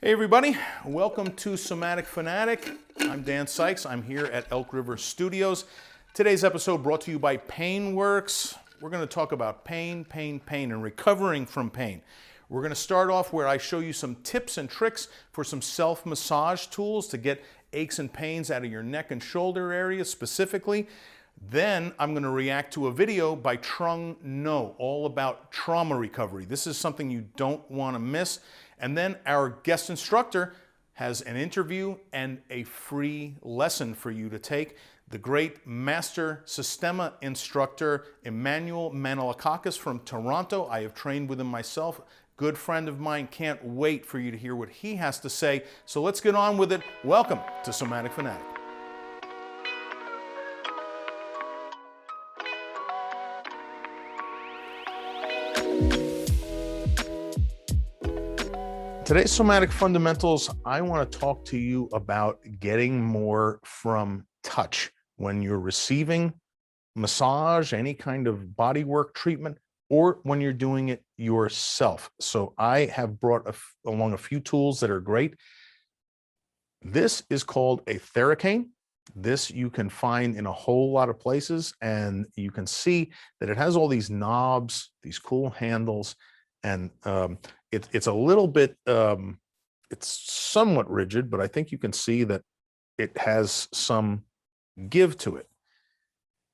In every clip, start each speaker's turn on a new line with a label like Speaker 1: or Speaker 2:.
Speaker 1: Hey everybody, welcome to Somatic Fanatic. I'm Dan Sykes. I'm here at Elk River Studios. Today's episode brought to you by Painworks. We're going to talk about pain, and recovering from pain. We're going to start off where I show you some tips and tricks for some self-massage tools to get aches and pains out of your neck and shoulder area specifically. Then I'm going to react to a video by Trung No, all about trauma recovery. This is something you don't want to miss. And then our guest instructor has an interview and a free lesson for you to take. The great master Systema Instructor, Emmanuel Manolakakis from Toronto. I have trained with him myself. Good friend of mine. Can't wait for you to hear what he has to say. So let's get on with it. Welcome to Somatic Fanatic. Today's Somatic Fundamentals, I want to talk to you about getting more from touch when you're receiving massage, any kind of bodywork treatment, or when you're doing it yourself. So I have brought along a few tools that are great. This is called a Theracane. This you can find in a whole lot of places, and you can see that it has all these knobs, these cool handles, and it's a little bit, it's somewhat rigid, but I think you can see that it has some give to it.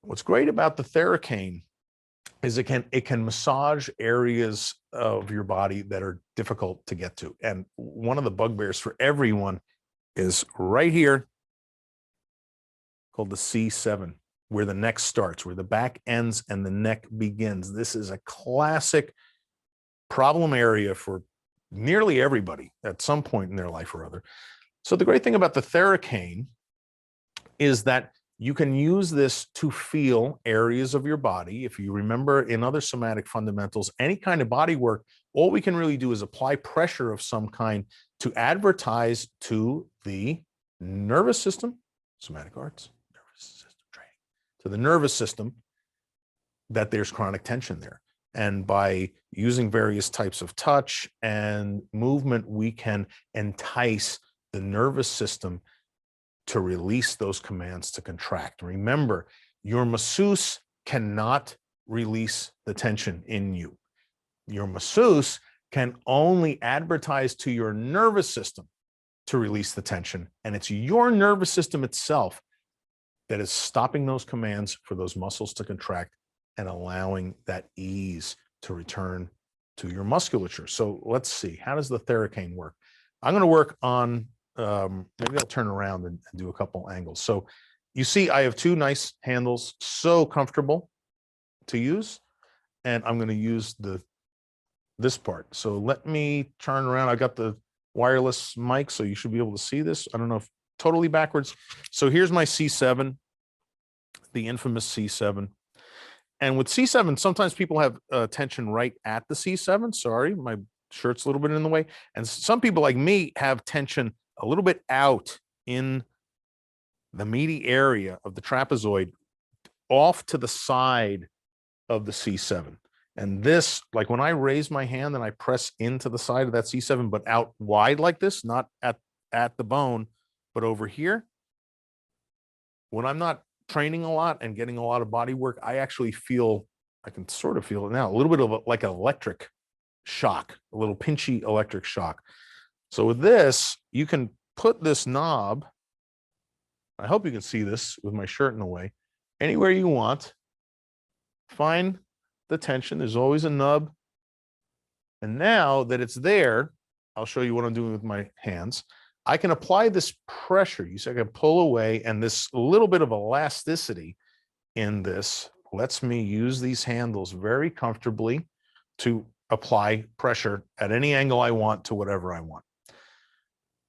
Speaker 1: What's great about the Theracane is it can massage areas of your body that are difficult to get to. And one of the bugbears for everyone is right here, called the C7, where the neck starts, where the back ends and the neck begins. This is a classic problem area for nearly everybody at some point in their life or other. So the great thing about the Theracane is that you can use this to feel areas of your body. If you remember in other somatic fundamentals, any kind of body work, all we can really do is apply pressure of some kind to advertise to the nervous system, somatic arts, nervous system training, to the nervous system that there's chronic tension there. And by using various types of touch and movement, we can entice the nervous system to release those commands to contract. Remember, your masseuse cannot release the tension in you. Your masseuse can only advertise to your nervous system to release the tension. And it's your nervous system itself that is stopping those commands for those muscles to contract and allowing that ease to return to your musculature. So let's see, how does the Theracane work? I'm going to work on, maybe I'll turn around and do a couple angles. So you see I have two nice handles, so comfortable to use, and I'm going to use this part. So let me turn around. I got the wireless mic, so you should be able to see this. I don't know if totally backwards. So here's my C7, the infamous C7. And with C7, sometimes people have tension right at the C7. Sorry, my shirt's a little bit in the way. And some people like me have tension a little bit out in the meaty area of the trapezoid, off to the side of the C7. And this, like when I raise my hand and I press into the side of that C7, but out wide like this, not at the bone, but over here, when I'm not training a lot and getting a lot of body work, I actually feel, I can sort of feel it now, a little bit of like an electric shock, a little pinchy electric shock. So with this, you can put this knob, I hope you can see this with my shirt in the way, anywhere you want, find the tension. There's always a nub. And now that it's there, I'll show you what I'm doing with my hands. I can apply this pressure. You see, I can pull away, and this little bit of elasticity in this lets me use these handles very comfortably to apply pressure at any angle I want to whatever I want.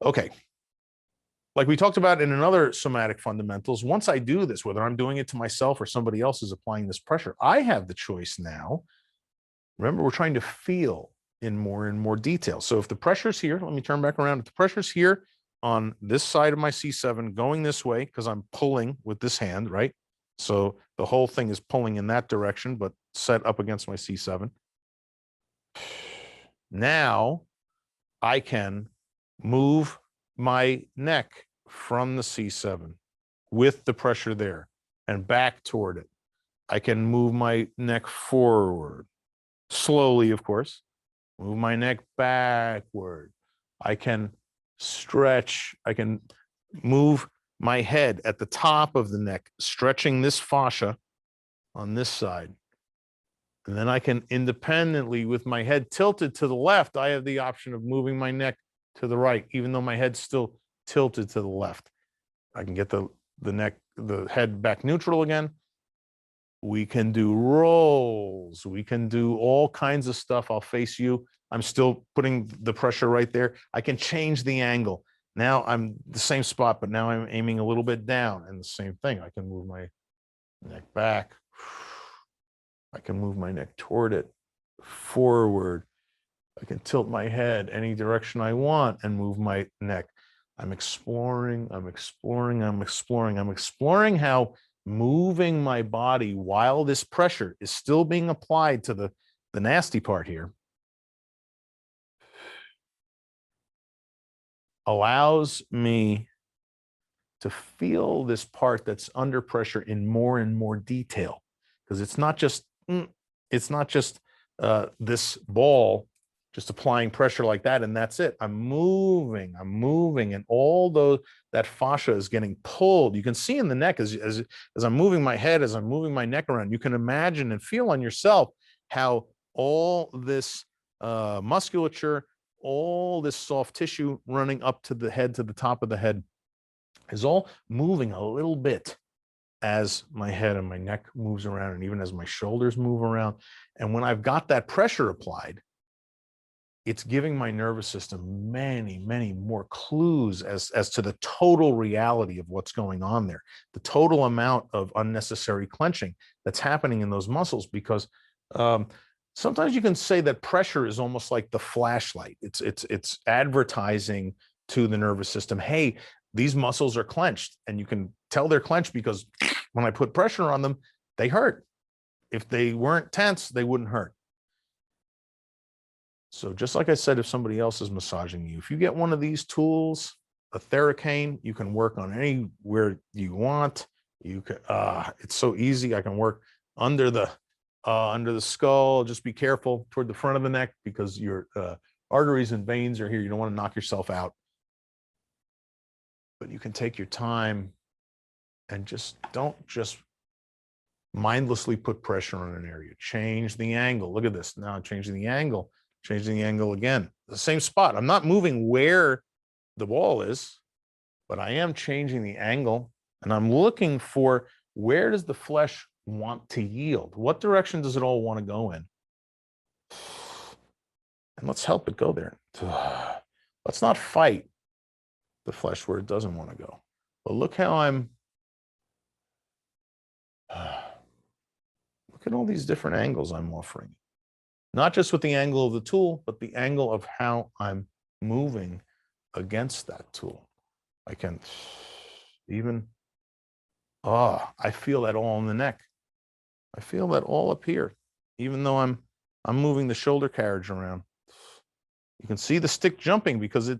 Speaker 1: Okay. Like we talked about in another somatic fundamentals, once I do this, whether I'm doing it to myself or somebody else is applying this pressure, I have the choice now. Remember, we're trying to feel in more detail. So if the pressure's here, let me turn back around. If the pressure's here on this side of my C7 going this way, because I'm pulling with this hand, right? So the whole thing is pulling in that direction, but set up against my C7. Now I can move my neck from the C7 with the pressure there and back toward it. I can move my neck forward, slowly, of course, move my neck backward. I can stretch, I can move my head at the top of the neck, stretching this fascia on this side. And then I can independently, with my head tilted to the left, I have the option of moving my neck to the right, even though my head's still tilted to the left. I can get the head back neutral again. We can do rolls. We can do all kinds of stuff. I'll face you. I'm still putting the pressure right there. I can change the angle. Now I'm the same spot, but now I'm aiming a little bit down, and the same thing. I can move my neck back. I can move my neck toward it, forward. I can tilt my head any direction I want and move my neck. I'm exploring, I'm exploring, I'm exploring. I'm exploring how moving my body while this pressure is still being applied to the nasty part here allows me to feel this part that's under pressure in more and more detail, because it's not just this ball just applying pressure like that and that's it. I'm moving, and all that fascia is getting pulled. You can see in the neck as I'm moving my head, as I'm moving my neck around, you can imagine and feel on yourself how all this musculature, all this soft tissue running up to the head, to the top of the head, is all moving a little bit as my head and my neck moves around, and even as my shoulders move around. And when I've got that pressure applied, it's giving my nervous system many, many more clues as to the total reality of what's going on there, the total amount of unnecessary clenching that's happening in those muscles. Because sometimes you can say that pressure is almost like the flashlight. It's advertising to the nervous system, hey, these muscles are clenched, and you can tell they're clenched because when I put pressure on them, they hurt. If they weren't tense, they wouldn't hurt. So just like I said, if somebody else is massaging you, if you get one of these tools, a Theracane, you can work on anywhere you want. You can, it's so easy. I can work under the skull. Just be careful toward the front of the neck, because your arteries and veins are here. You don't want to knock yourself out. But you can take your time and don't mindlessly put pressure on an area. Change the angle. Look at this. Now I'm changing the angle. Changing the angle again. The same spot. I'm not moving where the ball is, but I am changing the angle, and I'm looking for, where does the flesh want to yield? What direction does it all want to go in? And let's help it go there. Let's not fight the flesh where it doesn't want to go. But look how I'm, look at all these different angles I'm offering. Not just with the angle of the tool, but the angle of how I'm moving against that tool. I can even, I feel that all in the neck. I feel that all up here, even though I'm moving the shoulder carriage around. You can see the stick jumping because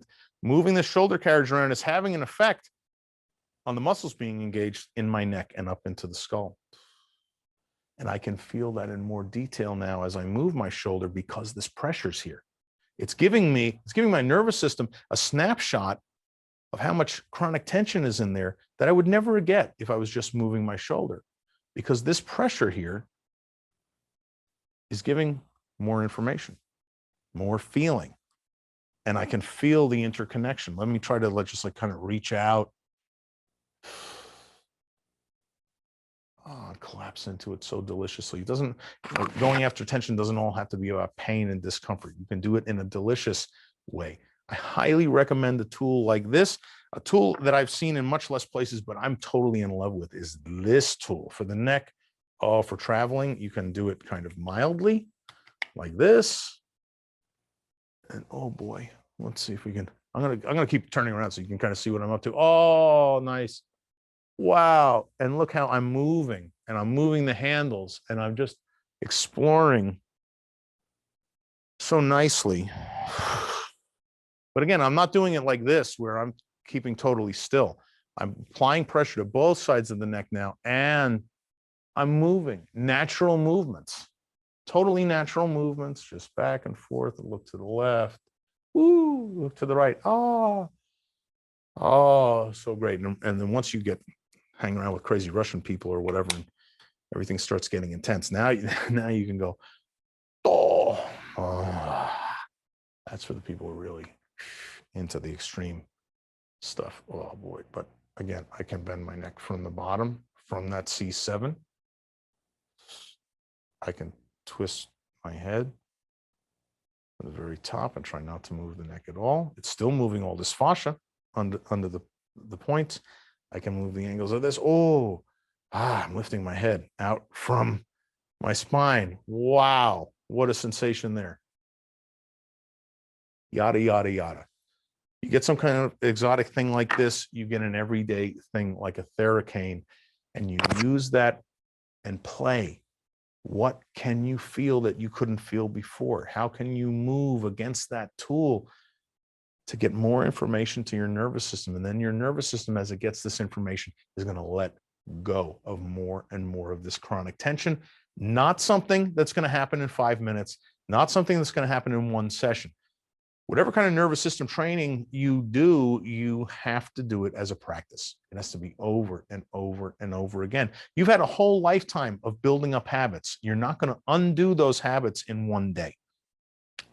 Speaker 1: moving the shoulder carriage around is having an effect on the muscles being engaged in my neck and up into the skull. And I can feel that in more detail now as I move my shoulder, because this pressure's here. It's giving my nervous system a snapshot of how much chronic tension is in there that I would never get if I was just moving my shoulder, because this pressure here is giving more information, more feeling, and I can feel the interconnection. Let me try to just like kind of reach out. Collapse into it so deliciously. It doesn't, going after tension doesn't all have to be about pain and discomfort. You can do it in a delicious way. I highly recommend a tool like this. A tool that I've seen in much less places, but I'm totally in love with, is this tool for the neck. For traveling, you can do it kind of mildly, like this. And oh boy, let's see if we can. I'm gonna keep turning around so you can kind of see what I'm up to. Oh, nice. Wow. And look how I'm moving, and I'm moving the handles, and I'm just exploring so nicely But again, I'm not doing it like this where I'm keeping totally still. I'm applying pressure to both sides of the neck now, and I'm moving, natural movements, totally natural movements, just back and forth, look to the left, woo, look to the right. Oh, so great. And then once you get hanging around with crazy Russian people or whatever, and everything starts getting intense, now you can go, oh. That's for the people who are really into the extreme stuff. Oh boy. But again, I can bend my neck from the bottom, from that C7. I can twist my head from the very top and try not to move the neck at all. It's still moving all this fascia under the point. I can move the angles of this. I'm lifting my head out from my spine. Wow, what a sensation there. Yada, yada, yada. You get some kind of exotic thing like this, you get an everyday thing like a Theracane, and you use that and play. What can you feel that you couldn't feel before? How can you move against that tool to get more information to your nervous system? And then your nervous system, as it gets this information, is going to let go of more and more of this chronic tension. Not something that's going to happen in 5 minutes, not something that's going to happen in one session. Whatever kind of nervous system training you do, you have to do it as a practice. It has to be over and over and over again. You've had a whole lifetime of building up habits. You're not going to undo those habits in one day.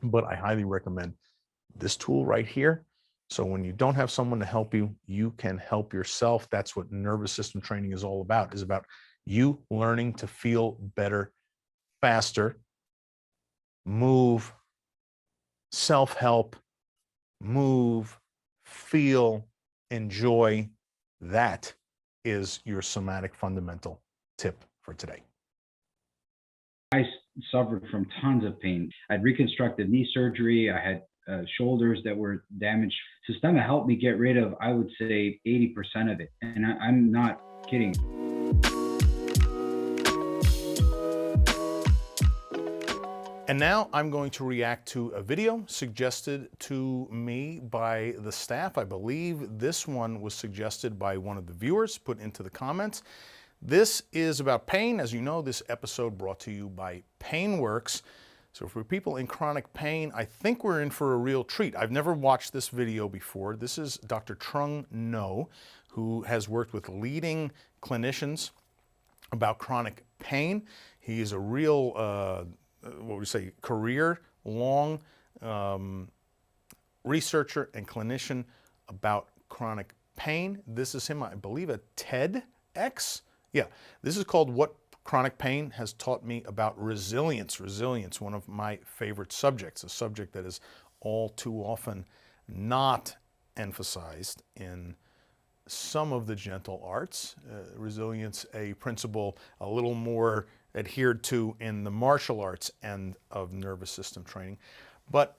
Speaker 1: But I highly recommend this tool right here. So when you don't have someone to help you, you can help yourself. That's what nervous system training is all about, is about you learning to feel better, faster, move, self-help, move, feel, enjoy. That is your somatic fundamental tip for today.
Speaker 2: I suffered from tons of pain. I'd reconstructed knee surgery. I had shoulders that were damaged. Systema helped me get rid of, I would say, 80% of it. And I'm not kidding.
Speaker 1: And now I'm going to react to a video suggested to me by the staff. I believe this one was suggested by one of the viewers, put into the comments. This is about pain. As you know, this episode brought to you by Painworks. So for people in chronic pain, I think we're in for a real treat. I've never watched this video before. This is Dr. Trung No, who has worked with leading clinicians about chronic pain. He is a real what we say, career-long researcher and clinician about chronic pain. This is him, I believe, at TEDx. Yeah, this is called What Chronic Pain Has Taught Me About Resilience. Resilience, one of my favorite subjects, a subject that is all too often not emphasized in some of the gentle arts. Resilience, a principle a little more adhered to in the martial arts end of nervous system training. But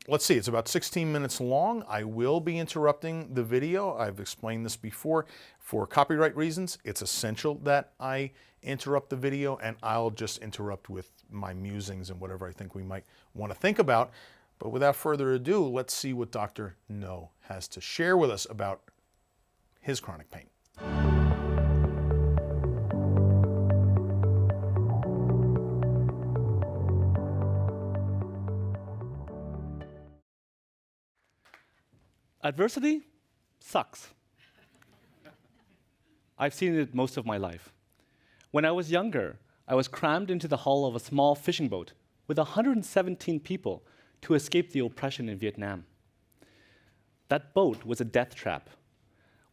Speaker 1: let's see, it's about 16 minutes long. I will be interrupting the video. I've explained this before. For copyright reasons, it's essential that I interrupt the video, and I'll just interrupt with my musings and whatever I think we might want to think about. But without further ado, let's see what Dr. No has to share with us about his chronic pain.
Speaker 3: Adversity sucks. I've seen it most of my life. When I was younger, I was crammed into the hull of a small fishing boat with 117 people to escape the oppression in Vietnam. That boat was a death trap.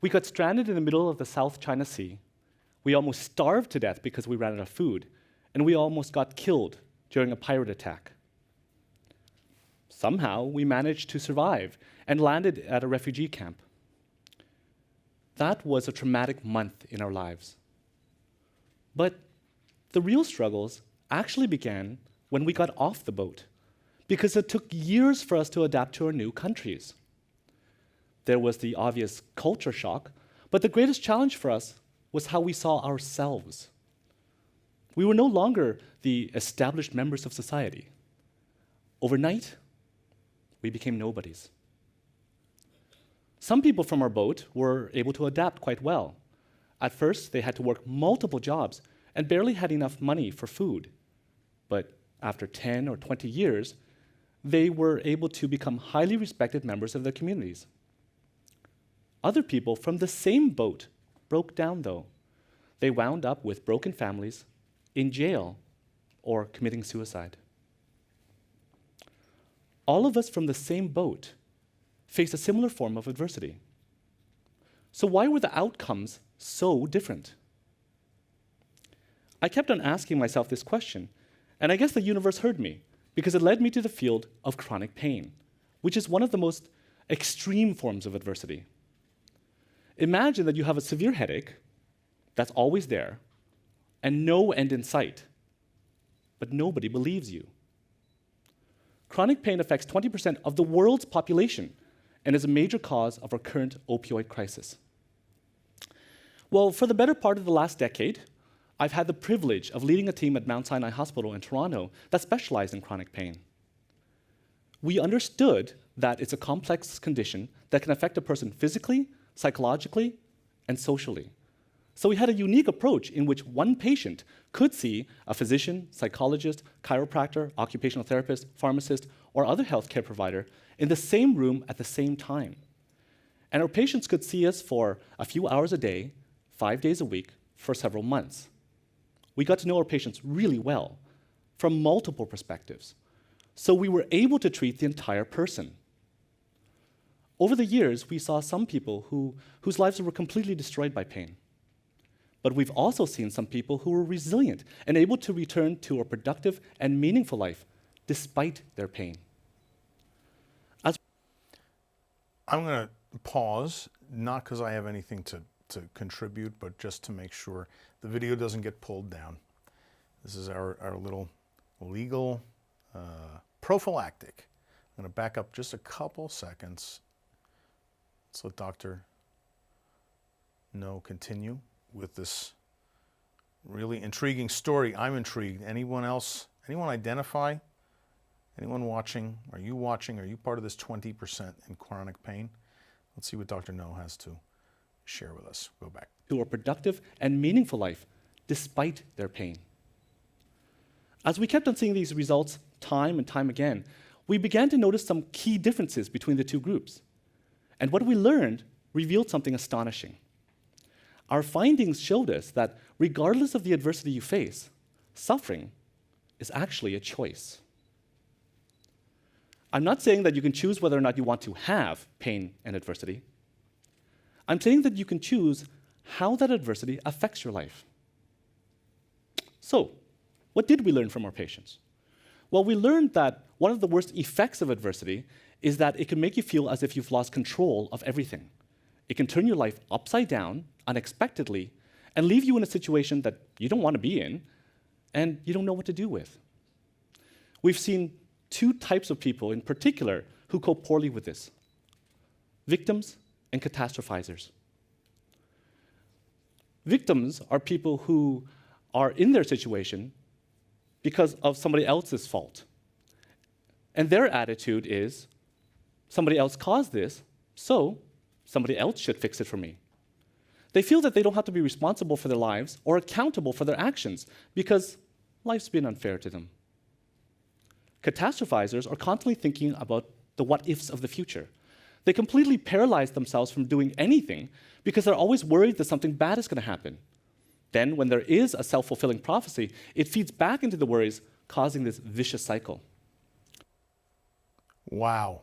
Speaker 3: We got stranded in the middle of the South China Sea. We almost starved to death because we ran out of food, and we almost got killed during a pirate attack. Somehow, we managed to survive and landed at a refugee camp. That was a traumatic month in our lives. But the real struggles actually began when we got off the boat, because it took years for us to adapt to our new countries. There was the obvious culture shock, but the greatest challenge for us was how we saw ourselves. We were no longer the established members of society. Overnight, we became nobodies. Some people from our boat were able to adapt quite well. At first, they had to work multiple jobs and barely had enough money for food. But after 10 or 20 years, they were able to become highly respected members of their communities. Other people from the same boat broke down, though. They wound up with broken families, in jail, or committing suicide. All of us from the same boat faced a similar form of adversity. So why were the outcomes so different? I kept on asking myself this question, and I guess the universe heard me, because it led me to the field of chronic pain, which is one of the most extreme forms of adversity. Imagine that you have a severe headache that's always there, and no end in sight, but nobody believes you. Chronic pain affects 20% of the world's population and is a major cause of our current opioid crisis. Well, for the better part of the last decade, I've had the privilege of leading a team at Mount Sinai Hospital in Toronto that specialized in chronic pain. We understood that it's a complex condition that can affect a person physically, psychologically, and socially. So we had a unique approach in which one patient could see a physician, psychologist, chiropractor, occupational therapist, pharmacist, or other healthcare provider in the same room at the same time. And our patients could see us for a few hours a day, 5 days a week, for several months. We got to know our patients really well, from multiple perspectives. So we were able to treat the entire person. Over the years, we saw some people whose lives were completely destroyed by pain. But we've also seen some people who were resilient and able to return to a productive and meaningful life despite their pain.
Speaker 1: I'm going to pause, not because I have anything to contribute, but just to make sure the video doesn't get pulled down. This is our little legal prophylactic. I'm going to back up just a couple seconds. Let's let Dr. No continue with this really intriguing story. I'm intrigued. Anyone else? Anyone identify? Anyone watching? Are you watching? Are you part of this 20% in chronic pain? Let's see what Dr. No has to share with us. Go back.
Speaker 3: To a productive and meaningful life despite their pain. As we kept on seeing these results time and time again, we began to notice some key differences between the two groups. And what we learned revealed something astonishing. Our findings showed us that regardless of the adversity you face, suffering is actually a choice. I'm not saying that you can choose whether or not you want to have pain and adversity. I'm saying that you can choose how that adversity affects your life. So, what did we learn from our patients? Well, we learned that one of the worst effects of adversity is that it can make you feel as if you've lost control of everything. It can turn your life upside down, unexpectedly, and leave you in a situation that you don't want to be in, and you don't know what to do with. We've seen two types of people in particular who cope poorly with this: victims and catastrophizers. Victims are people who are in their situation because of somebody else's fault. And their attitude is, somebody else caused this, so somebody else should fix it for me. They feel that they don't have to be responsible for their lives or accountable for their actions because life's been unfair to them. Catastrophizers are constantly thinking about the what-ifs of the future. They completely paralyze themselves from doing anything because they're always worried that something bad is going to happen. Then, when there is a self-fulfilling prophecy, it feeds back into the worries, causing this vicious cycle.
Speaker 1: Wow.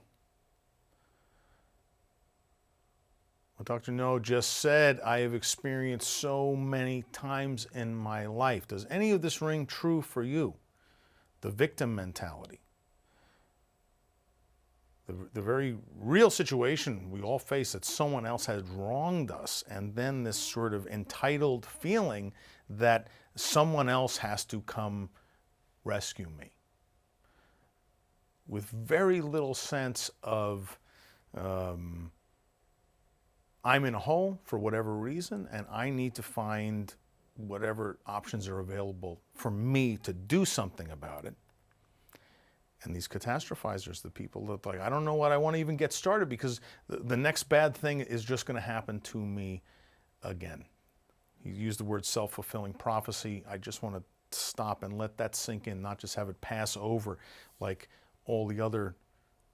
Speaker 1: What Dr. No just said, I have experienced so many times in my life. Does any of this ring true for you? The victim mentality. The very real situation we all face that someone else has wronged us, and then this sort of entitled feeling that someone else has to come rescue me, with very little sense of I'm in a hole for whatever reason, and I need to find whatever options are available for me to do something about it. And these catastrophizers, the people that like, I don't know what I want to even get started because the next bad thing is just going to happen to me again. He used the word self-fulfilling prophecy. I just want to stop and let that sink in, not just have it pass over like all the other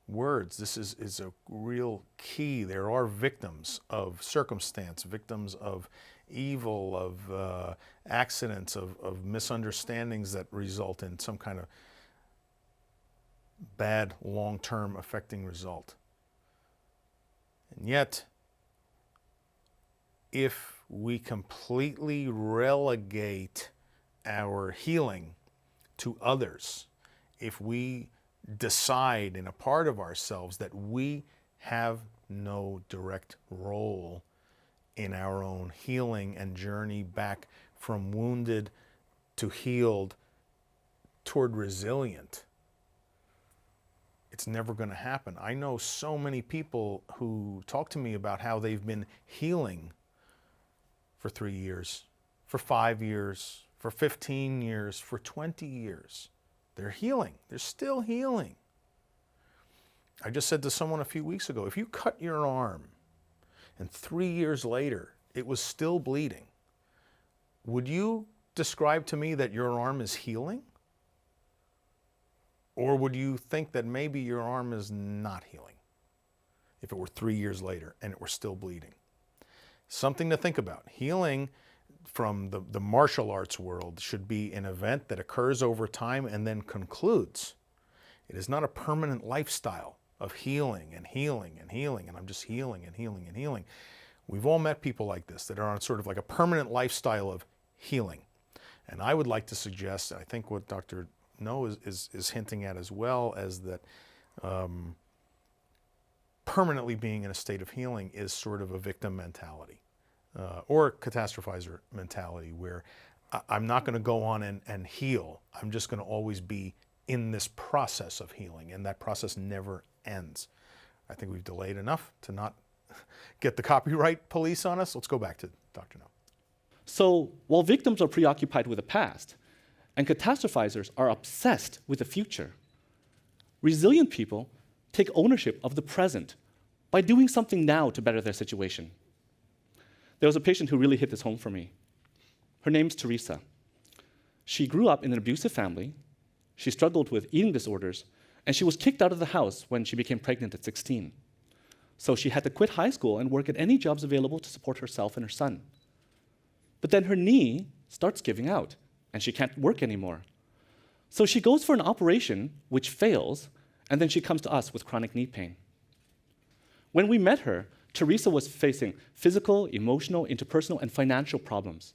Speaker 1: words. This is a real key. There are victims of circumstance, victims of evil, of accidents, of misunderstandings that result in some kind of bad long-term affecting result. And yet, if we completely relegate our healing to others, if we decide in a part of ourselves that we have no direct role in our own healing and journey back from wounded to healed toward resilient, it's never going to happen. I know so many people who talk to me about how they've been healing for 3 years, for 5 years, for 15 years, for 20 years. They're healing. They're still healing. I just said to someone a few weeks ago, if you cut your arm and 3 years later it was still bleeding, would you describe to me that your arm is healing? Or would you think that maybe your arm is not healing if it were 3 years later and it were still bleeding? Something to think about. Healing from the martial arts world should be an event that occurs over time and then concludes. It is not a permanent lifestyle of healing and healing and healing, and I'm just healing and healing and healing. We've all met people like this that are on sort of like a permanent lifestyle of healing. And I would like to suggest, I think what Dr. No is hinting at as well, as that permanently being in a state of healing is sort of a victim mentality or catastrophizer mentality where I'm not going to go on and heal. I'm just going to always be in this process of healing, and that process never ends. I think we've delayed enough to not get the copyright police on us. Let's go back to Dr. No.
Speaker 3: So while victims are preoccupied with the past and catastrophizers are obsessed with the future, resilient people take ownership of the present by doing something now to better their situation. There was a patient who really hit this home for me. Her name's Teresa. She grew up in an abusive family. She struggled with eating disorders, and she was kicked out of the house when she became pregnant at 16. So she had to quit high school and work at any jobs available to support herself and her son. But then her knee starts giving out, and she can't work anymore. So she goes for an operation, which fails, and then she comes to us with chronic knee pain. When we met her, Teresa was facing physical, emotional, interpersonal, and financial problems.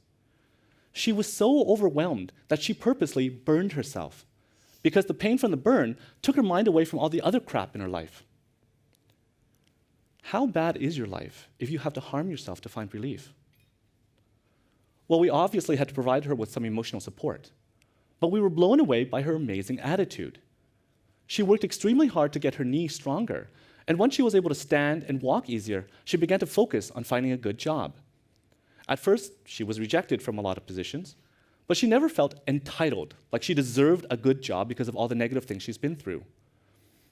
Speaker 3: She was so overwhelmed that she purposely burned herself because the pain from the burn took her mind away from all the other crap in her life. How bad is your life if you have to harm yourself to find relief? Well, we obviously had to provide her with some emotional support, but we were blown away by her amazing attitude. She worked extremely hard to get her knee stronger, and once she was able to stand and walk easier, she began to focus on finding a good job. At first, she was rejected from a lot of positions, but she never felt entitled, like she deserved a good job because of all the negative things she's been through.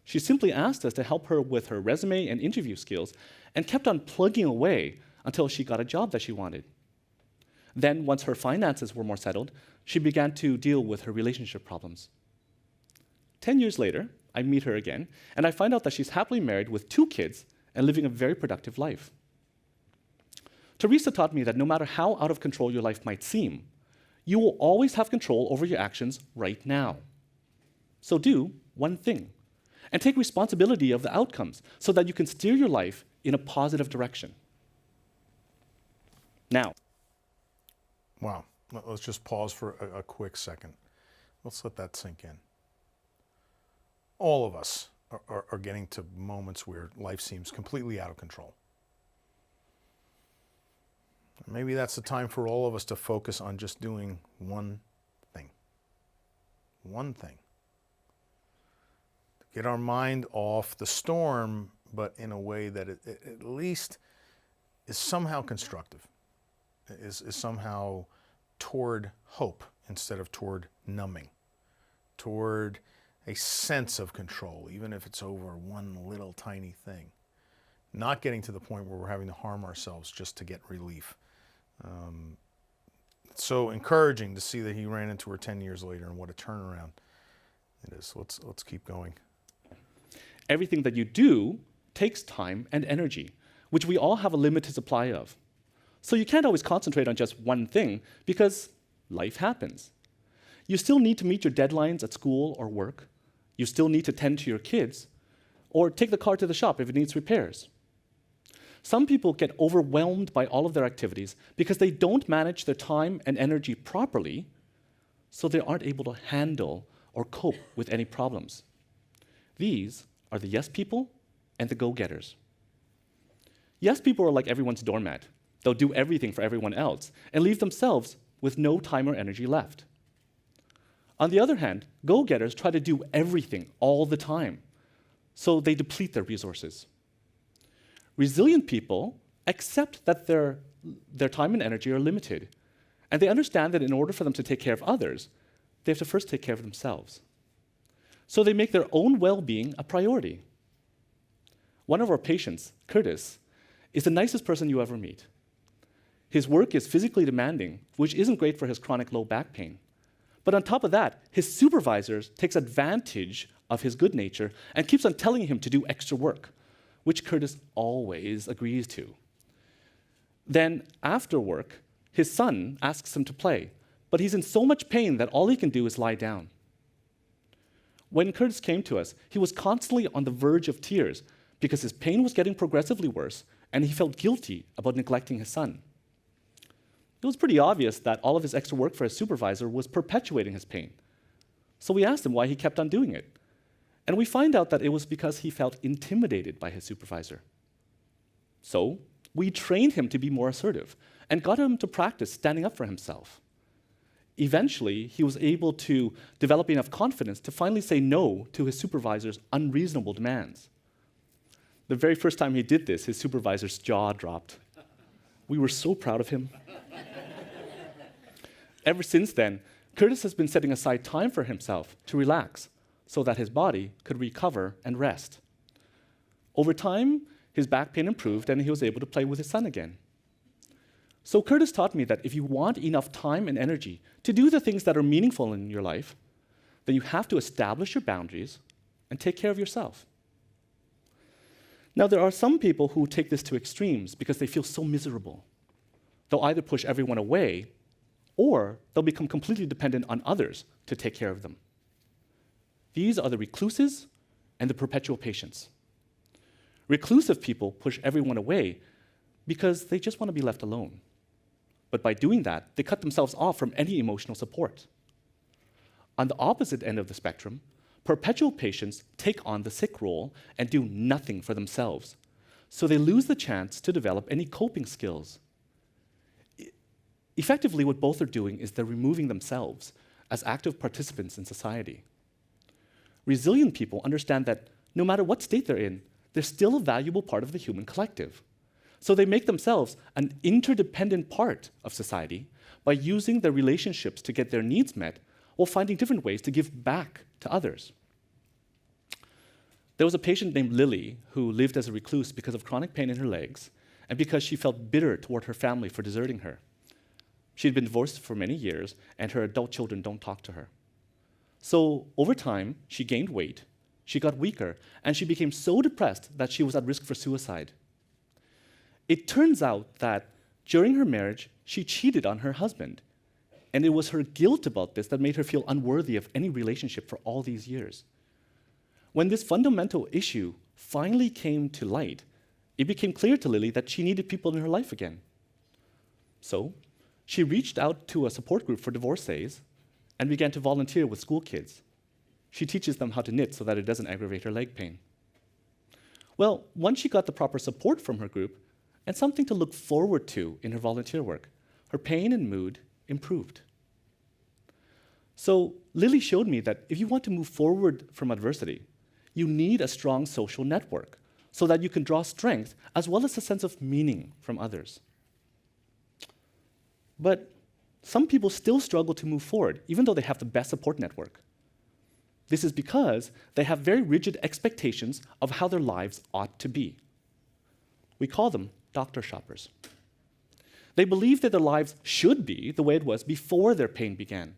Speaker 3: She simply asked us to help her with her resume and interview skills and kept on plugging away until she got a job that she wanted. Then, once her finances were more settled, she began to deal with her relationship problems. 10 years later, I meet her again, and I find out that she's happily married with 2 kids and living a very productive life. Teresa taught me that no matter how out of control your life might seem, you will always have control over your actions right now. So do one thing, and take responsibility of the outcomes so that you can steer your life in a positive direction. Now.
Speaker 1: Wow. Let's just pause for a quick second. Let's let that sink in. All of us are getting to moments where life seems completely out of control. Maybe that's the time for all of us to focus on just doing one thing. One thing. Get our mind off the storm, but in a way that it at least is somehow constructive, is somehow toward hope instead of toward numbing, toward a sense of control, even if it's over one little tiny thing. Not getting to the point where we're having to harm ourselves just to get relief. It's so encouraging to see that he ran into her 10 years later, and what a turnaround it is. Let's keep going.
Speaker 3: Everything that you do takes time and energy, which we all have a limited supply of. So you can't always concentrate on just one thing because life happens. You still need to meet your deadlines at school or work. You still need to tend to your kids or take the car to the shop if it needs repairs. Some people get overwhelmed by all of their activities because they don't manage their time and energy properly, so they aren't able to handle or cope with any problems. These are the yes people and the go-getters. Yes people are like everyone's doormat. They'll do everything for everyone else and leave themselves with no time or energy left. On the other hand, go-getters try to do everything all the time, so they deplete their resources. Resilient people accept that their time and energy are limited, and they understand that in order for them to take care of others, they have to first take care of themselves. So they make their own well-being a priority. One of our patients, Curtis, is the nicest person you ever meet. His work is physically demanding, which isn't great for his chronic low back pain. But on top of that, his supervisors takes advantage of his good nature and keeps on telling him to do extra work, which Curtis always agrees to. Then, after work, his son asks him to play, but he's in so much pain that all he can do is lie down. When Curtis came to us, he was constantly on the verge of tears because his pain was getting progressively worse and he felt guilty about neglecting his son. It was pretty obvious that all of his extra work for his supervisor was perpetuating his pain. So we asked him why he kept on doing it. And we find out that it was because he felt intimidated by his supervisor. So we trained him to be more assertive and got him to practice standing up for himself. Eventually, he was able to develop enough confidence to finally say no to his supervisor's unreasonable demands. The very first time he did this, his supervisor's jaw dropped. We were so proud of him. Ever since then, Curtis has been setting aside time for himself to relax so that his body could recover and rest. Over time, his back pain improved and he was able to play with his son again. So Curtis taught me that if you want enough time and energy to do the things that are meaningful in your life, then you have to establish your boundaries and take care of yourself. Now, there are some people who take this to extremes because they feel so miserable. They'll either push everyone away or they'll become completely dependent on others to take care of them. These are the recluses and the perpetual patients. Reclusive people push everyone away because they just want to be left alone. But by doing that, they cut themselves off from any emotional support. On the opposite end of the spectrum, perpetual patients take on the sick role and do nothing for themselves, so they lose the chance to develop any coping skills. Effectively, what both are doing is they're removing themselves as active participants in society. Resilient people understand that no matter what state they're in, they're still a valuable part of the human collective. So they make themselves an interdependent part of society by using their relationships to get their needs met while finding different ways to give back to others. There was a patient named Lily who lived as a recluse because of chronic pain in her legs and because she felt bitter toward her family for deserting her. She'd been divorced for many years, and her adult children don't talk to her. So over time, she gained weight, she got weaker, and she became so depressed that she was at risk for suicide. It turns out that during her marriage, she cheated on her husband, and it was her guilt about this that made her feel unworthy of any relationship for all these years. When this fundamental issue finally came to light, it became clear to Lily that she needed people in her life again. So she reached out to a support group for divorcees and began to volunteer with school kids. She teaches them how to knit so that it doesn't aggravate her leg pain. Well, once she got the proper support from her group and something to look forward to in her volunteer work, her pain and mood improved. So Lily showed me that if you want to move forward from adversity, you need a strong social network so that you can draw strength as well as a sense of meaning from others. But some people still struggle to move forward, even though they have the best support network. This is because they have very rigid expectations of how their lives ought to be. We call them doctor shoppers. They believe that their lives should be the way it was before their pain began.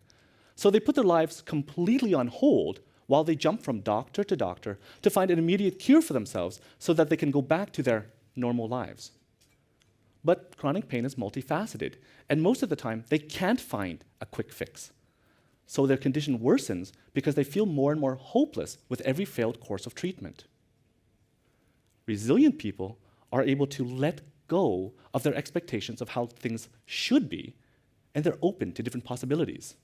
Speaker 3: So they put their lives completely on hold while they jump from doctor to doctor to find an immediate cure for themselves so that they can go back to their normal lives. But chronic pain is multifaceted, and most of the time they can't find a quick fix. So their condition worsens because they feel more and more hopeless with every failed course of treatment. Resilient people are able to let go of their expectations of how things should be, and they're open to different possibilities.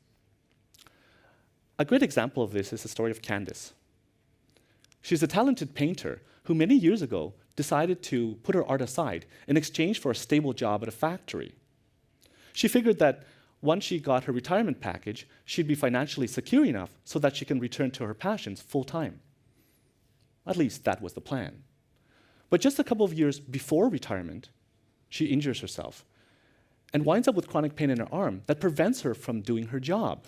Speaker 3: A great example of this is the story of Candace. She's a talented painter who many years ago decided to put her art aside in exchange for a stable job at a factory. She figured that once she got her retirement package, she'd be financially secure enough so that she can return to her passions full-time. At least that was the plan. But just a couple of years before retirement, she injures herself and winds up with chronic pain in her arm that prevents her from doing her job.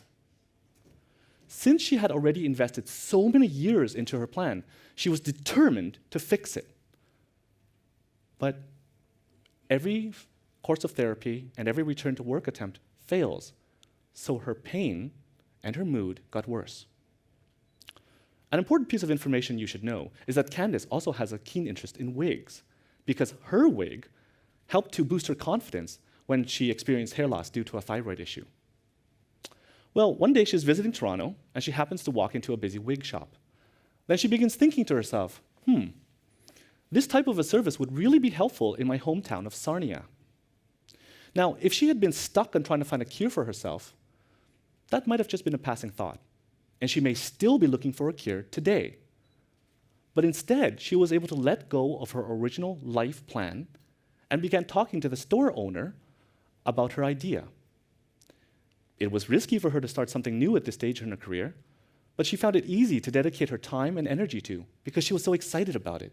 Speaker 3: Since she had already invested so many years into her plan, she was determined to fix it. But every course of therapy and every return to work attempt fails, so her pain and her mood got worse. An important piece of information you should know is that Candace also has a keen interest in wigs, because her wig helped to boost her confidence when she experienced hair loss due to a thyroid issue. Well, one day she's visiting Toronto, and she happens to walk into a busy wig shop. Then she begins thinking to herself, this type of a service would really be helpful in my hometown of Sarnia. Now, if she had been stuck on trying to find a cure for herself, that might have just been a passing thought, and she may still be looking for a cure today. But instead, she was able to let go of her original life plan and began talking to the store owner about her idea. It was risky for her to start something new at this stage in her career, but she found it easy to dedicate her time and energy to because she was so excited about it.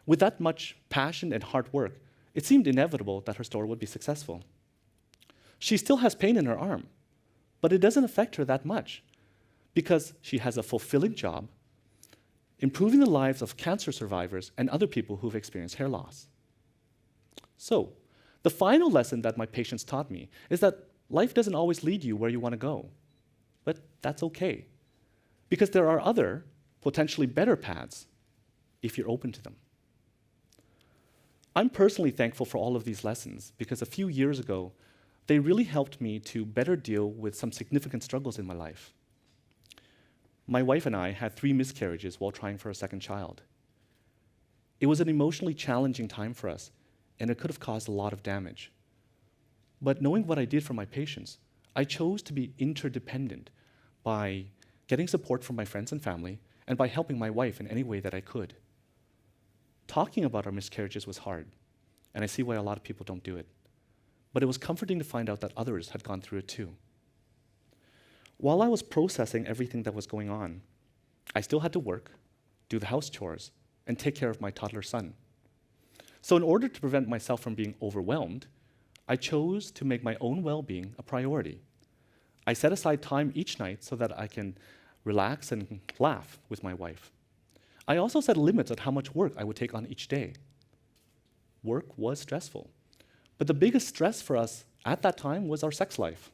Speaker 3: With that much passion and hard work, it seemed inevitable that her store would be successful. She still has pain in her arm, but it doesn't affect her that much because she has a fulfilling job, improving the lives of cancer survivors and other people who've experienced hair loss. So, the final lesson that my patients taught me is that life doesn't always lead you where you want to go, but that's okay, because there are other, potentially better paths if you're open to them. I'm personally thankful for all of these lessons because a few years ago, they really helped me to better deal with some significant struggles in my life. My wife and I had 3 miscarriages while trying for a second child. It was an emotionally challenging time for us, and it could have caused a lot of damage. But knowing what I did for my patients, I chose to be interdependent by getting support from my friends and family and by helping my wife in any way that I could. Talking about our miscarriages was hard, and I see why a lot of people don't do it. But it was comforting to find out that others had gone through it too. While I was processing everything that was going on, I still had to work, do the house chores, and take care of my toddler son. So in order to prevent myself from being overwhelmed, I chose to make my own well-being a priority. I set aside time each night so that I can relax and laugh with my wife. I also set limits on how much work I would take on each day. Work was stressful, but the biggest stress for us at that time was our sex life,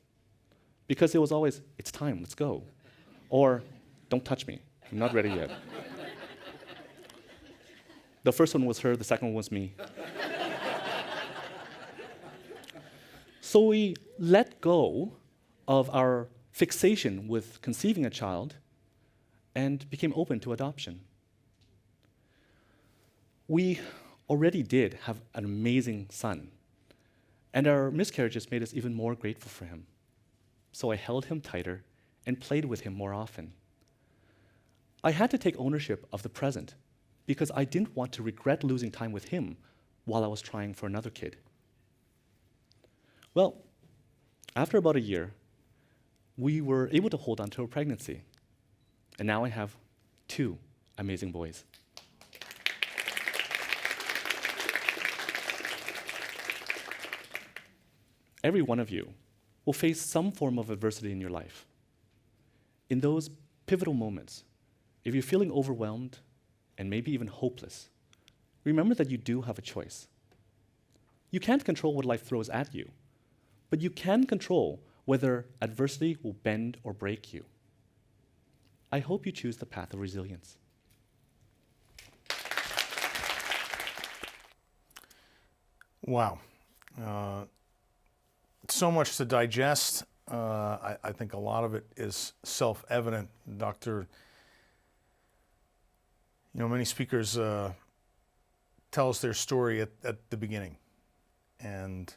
Speaker 3: because it was always, it's time, let's go, or don't touch me, I'm not ready yet. The first one was her, the second one was me. So we let go of our fixation with conceiving a child and became open to adoption. We already did have an amazing son, and our miscarriages made us even more grateful for him. So I held him tighter and played with him more often. I had to take ownership of the present because I didn't want to regret losing time with him while I was trying for another kid. Well, after about a year, we were able to hold on to a pregnancy, and now I have 2 amazing boys. Every one of you will face some form of adversity in your life. In those pivotal moments, if you're feeling overwhelmed and maybe even hopeless, remember that you do have a choice. You can't control what life throws at you, but you can control whether adversity will bend or break you. I hope you choose the path of resilience.
Speaker 1: Wow. So much to digest. I think a lot of it is self-evident. Dr. Many speakers tell us their story at the beginning. And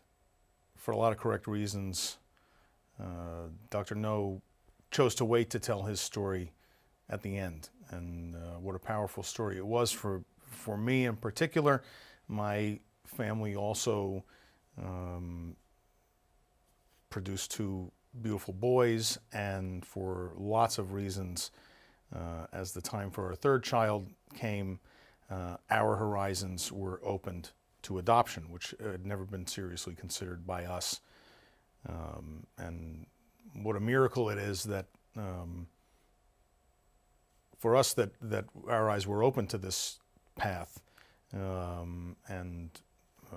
Speaker 1: for a lot of correct reasons, Dr. No chose to wait to tell his story at the end. And what a powerful story it was for me in particular. My family also produced two beautiful boys, and for lots of reasons, as the time for our third child came, our horizons were opened to adoption, which had never been seriously considered by us. And what a miracle it is that for us that our eyes were open to this path. And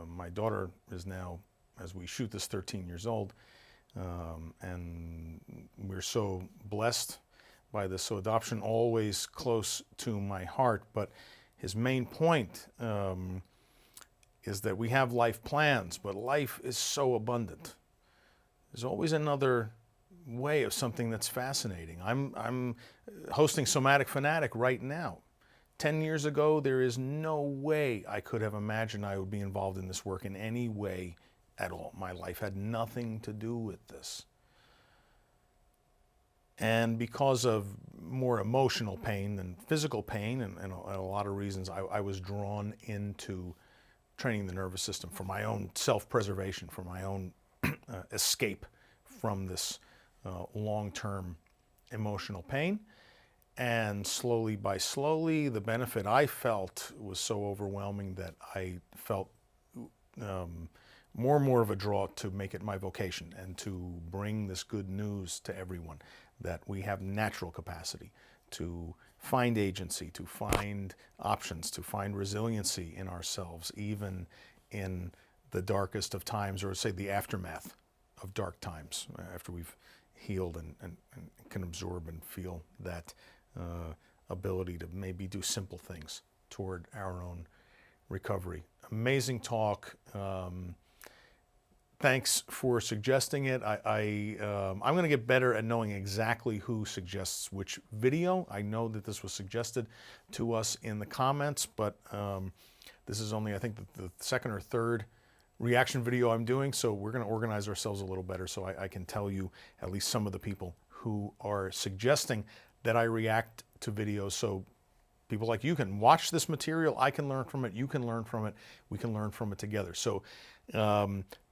Speaker 1: my daughter is now, as we shoot this, 13 years old. And we're so blessed by this. So adoption always close to my heart. But his main point is that we have life plans, but life is so abundant. There's always another way of something that's fascinating. I'm hosting Somatic Fanatic right now. 10 years ago, there is no way I could have imagined I would be involved in this work in any way at all. My life had nothing to do with this. And because of more emotional pain than physical pain, and a lot of reasons, I was drawn into training the nervous system for my own self-preservation, for my own escape from this long-term emotional pain. And slowly by slowly, the benefit I felt was so overwhelming that I felt more and more of a draw to make it my vocation and to bring this good news to everyone, that we have natural capacity to find agency, to find options, to find resiliency in ourselves, even in the darkest of times, or say the aftermath of dark times, after we've healed and can absorb and feel that ability to maybe do simple things toward our own recovery. Amazing talk. Thanks for suggesting it. I'm going to get better at knowing exactly who suggests which video. I know that this was suggested to us in the comments, but this is only, I think, the second or third reaction video I'm doing, so we're going to organize ourselves a little better so I can tell you at least some of the people who are suggesting that I react to videos, so people like you can watch this material, I can learn from it, you can learn from it, we can learn from it together. So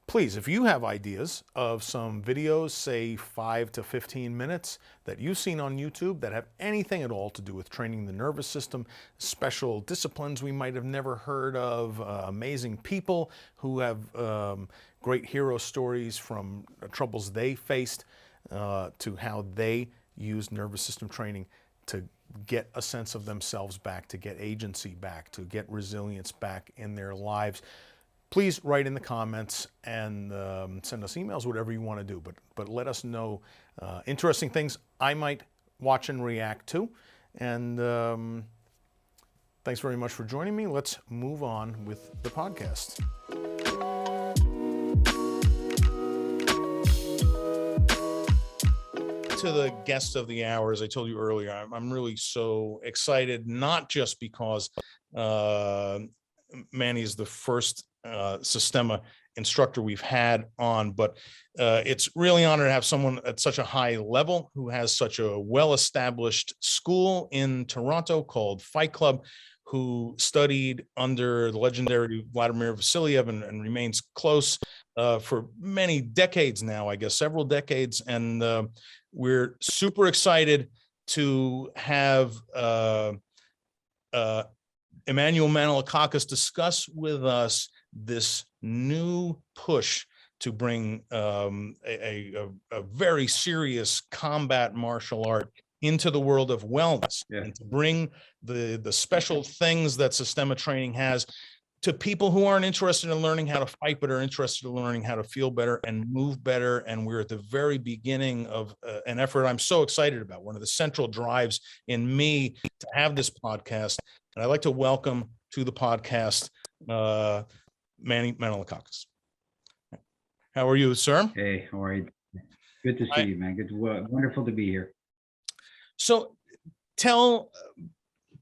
Speaker 1: please, if you have ideas of some videos, say 5 to 15 minutes, that you've seen on YouTube that have anything at all to do with training the nervous system, special disciplines we might have never heard of, amazing people who have great hero stories from troubles they faced, to how they use nervous system training to get a sense of themselves back, to get agency back, to get resilience back in their lives. Please write in the comments and send us emails, whatever you want to do. But let us know interesting things I might watch and react to. And thanks very much for joining me. Let's move on with the podcast. To the guest of the hour, as I told you earlier, I'm really so excited, not just because Manny is the first Systema instructor we've had on, but it's really an honor to have someone at such a high level who has such a well-established school in Toronto called Fight Club, who studied under the legendary Vladimir Vasiliev and remains close for many decades now, I guess several decades. And we're super excited to have Emmanuel Manolakakis discuss with us this new push to bring a very serious combat martial art into the world of wellness,
Speaker 2: Yeah.
Speaker 1: and to bring the special things that Systema training has to people who aren't interested in learning how to fight, but are interested in learning how to feel better and move better. And we're at the very beginning of an effort I'm so excited about, one of the central drives in me to have this podcast. And I'd like to welcome to the podcast, Emmanuel Manolakakis. How are you, sir?
Speaker 2: Hey, how are you? Good to see you, man. Wonderful to be here.
Speaker 1: So tell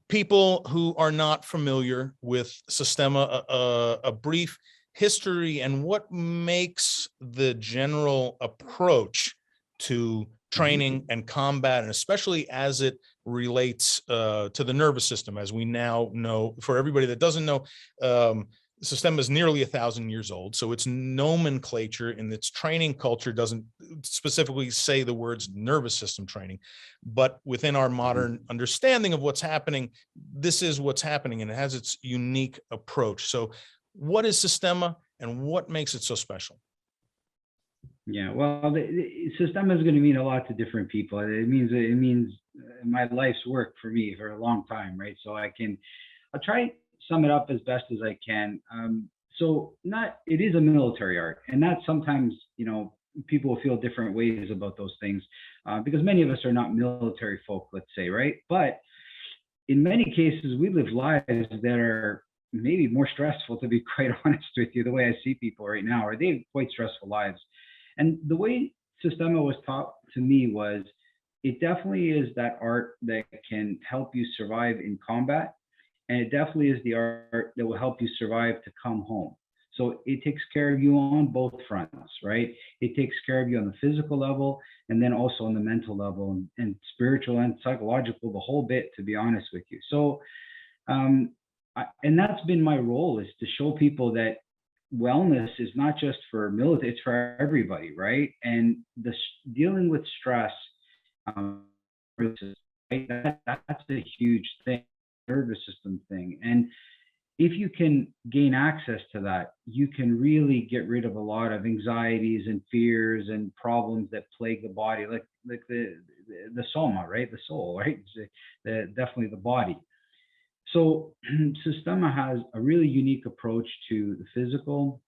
Speaker 1: people who are not familiar with Systema a brief history and what makes the general approach to training and combat, and especially as it relates to the nervous system. As we now know, for everybody that doesn't know, Systema is nearly 1,000 years old, so its nomenclature in its training culture doesn't specifically say the words nervous system training, but within our modern understanding of what's happening, this is what's happening, and it has its unique approach. So what is Systema and what makes it so special?
Speaker 2: Yeah, well, the Systema is going to mean a lot to different people. It means my life's work for me for a long time, right? So I'll try sum it up as best as I can. It is a military art, and that sometimes, people feel different ways about those things because many of us are not military folk, let's say, right? But in many cases, we live lives that are maybe more stressful, to be quite honest with you, the way I see people right now, or they have quite stressful lives. And the way Systema was taught to me was, it definitely is that art that can help you survive in combat. And it definitely is the art that will help you survive to come home. So it takes care of you on both fronts, right? It takes care of you on the physical level, and then also on the mental level, and spiritual and psychological, the whole bit, to be honest with you. So, and that's been my role, is to show people that wellness is not just for military, it's for everybody, right? And dealing with stress, right? That's a huge thing. Nervous system thing. And if you can gain access to that, you can really get rid of a lot of anxieties and fears and problems that plague the body, like the soma, right? The soul, right? Definitely the body. So Systema has a really unique approach to the physical,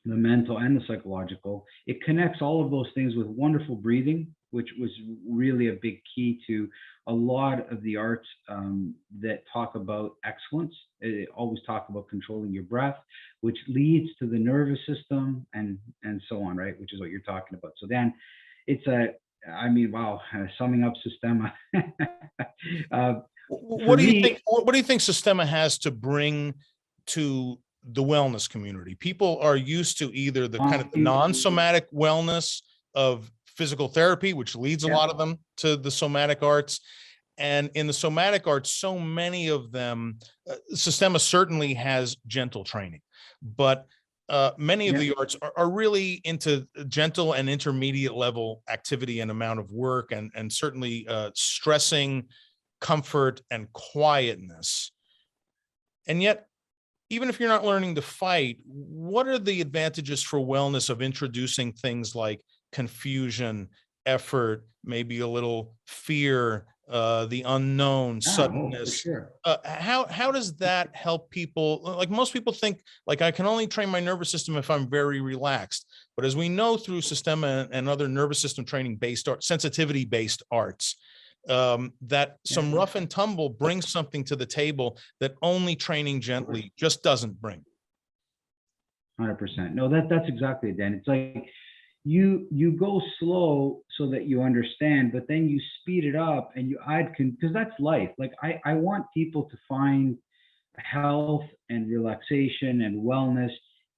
Speaker 2: the mental, and the psychological. It connects all of those things with wonderful breathing, which was really a big key to a lot of the arts that talk about excellence. They always talk about controlling your breath, which leads to the nervous system and so on, right? Which is what you're talking about. So then it's summing up Systema.
Speaker 1: What do you think? What do you think Systema has to bring to the wellness community? People are used to either the kind of non-somatic wellness of physical therapy, which leads a lot of them to the somatic arts. And in the somatic arts, so many of them, Systema certainly has gentle training, but many of the arts are really into gentle and intermediate level activity and amount of work, and certainly stressing, comfort, and quietness. And yet, even if you're not learning to fight, what are the advantages for wellness of introducing things like confusion, effort, maybe a little fear, the unknown, suddenness? How does that help people? Like, most people think, like, I can only train my nervous system if I'm very relaxed. But as we know through Systema and other nervous system training based art, sensitivity based arts, that some rough and tumble brings something to the table that only training gently just doesn't bring.
Speaker 2: 100%. No, that's exactly it, Dan. It's like you go slow so that you understand, but then you speed it up and you add, because that's life. Like I want people to find health and relaxation and wellness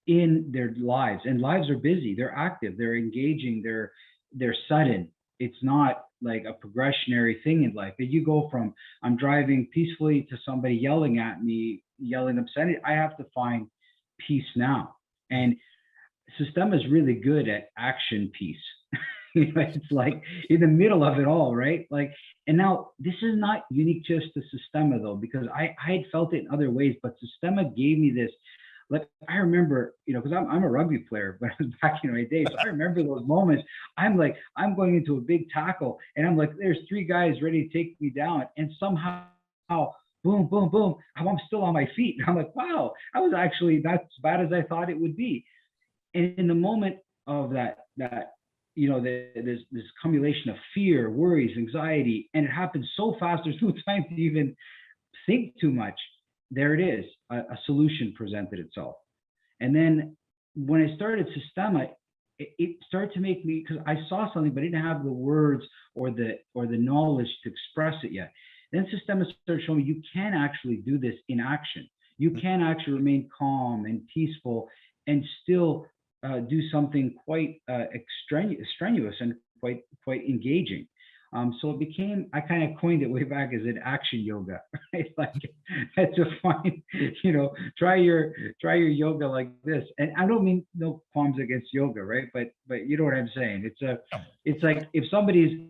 Speaker 2: in their lives, and lives are busy, they're active, they're engaging, they're sudden. It's not like a progressionary thing in life. That you go from I'm driving peacefully to somebody yelling at me, yelling obscenity. I have to find peace now. And Systema is really good at action peace. It's like in the middle of it all, right? Like, and now this is not unique just to Systema though, because I had felt it in other ways, but Systema gave me this Like I remember, because I'm a rugby player, but I was back in my day. So I remember those moments. I'm going into a big tackle and I'm like, there's three guys ready to take me down. And somehow, boom, boom, boom, I'm still on my feet. I'm like, wow, I was actually not as bad as I thought it would be. And in the moment of that, this accumulation of fear, worries, anxiety, and it happens so fast, there's no time to even think too much. There it is, a solution presented itself. And then when I started Systema, it started to make me, because I saw something, but I didn't have the words or the knowledge to express it yet. Then Systema started showing me you can actually do this in action. You can actually remain calm and peaceful and still do something quite strenuous and quite engaging. So it became, I kind of coined it way back as an action yoga, right? Like had to find, try your yoga like this. And I don't mean no qualms against yoga, right? But you know what I'm saying? It's like if somebody's,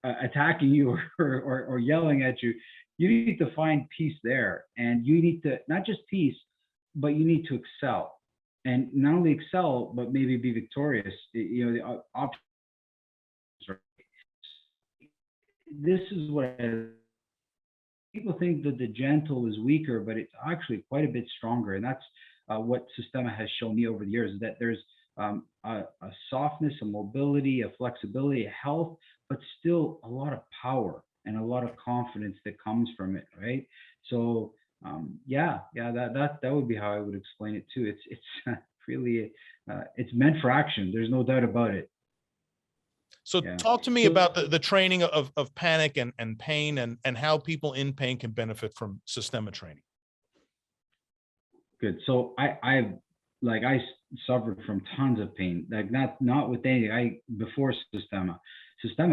Speaker 2: attacking you or yelling at you, you need to find peace there. And you need to, not just peace, but you need to excel. And not only excel, but maybe be victorious. The options. This is what people think that the gentle is weaker, but it's actually quite a bit stronger. And that's what Systema has shown me over the years, is that there's a softness, a mobility, a flexibility, a health, but still a lot of power and a lot of confidence that comes from it, right? So that would be how I would explain it too. It's really it's meant for action. There's no doubt about it.
Speaker 1: So talk to me about the training of panic and pain and how people in pain can benefit from Systema training.
Speaker 2: Good. So I suffered from tons of pain, like not with anything. Before Systema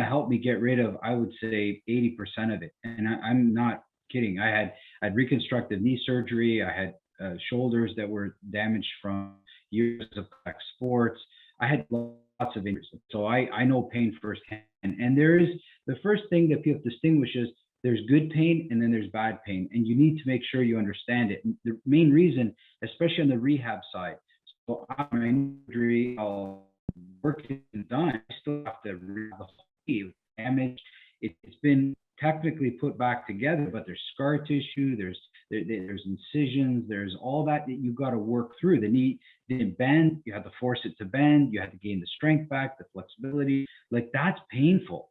Speaker 2: helped me get rid of, I would say 80% of it. And I'm not kidding. I had reconstructive knee surgery. I had shoulders that were damaged from years of sports. I had lots of injuries. So I know pain firsthand. And there is, the first thing that people distinguish is there's good pain and then there's bad pain. And you need to make sure you understand it. And the main reason, especially on the rehab side, so after my injury, work is done, I still have to rehab the whole damage. It's been technically put back together, but there's scar tissue, there's incisions, there's all that you got to work through. The knee didn't bend, you had to force it to bend, you had to gain the strength back, the flexibility. Like that's painful,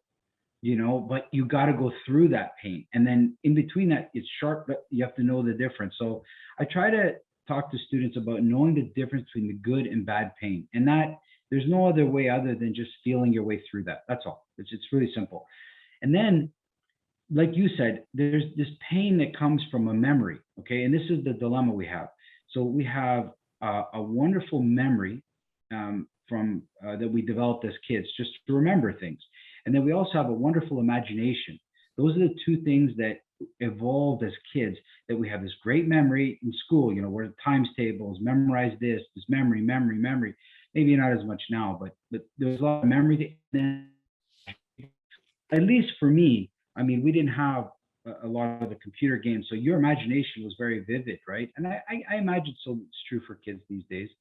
Speaker 2: but you got to go through that pain. And then in between that, it's sharp, but you have to know the difference. So I try to talk to students about knowing the difference between the good and bad pain, and that there's no other way other than just feeling your way through that. That's all. It's really simple. And then, like you said, there's this pain that comes from a memory, okay? And this is the dilemma we have. So we have a wonderful memory from that we developed as kids, just to remember things. And then we also have a wonderful imagination. Those are the two things that evolved as kids, that we have this great memory in school, where times tables, memorize this memory. Maybe not as much now, but there's a lot of memory. At least for me, I mean, we didn't have a lot of the computer games, so your imagination was very vivid, right? And I imagine so it's true for kids these days.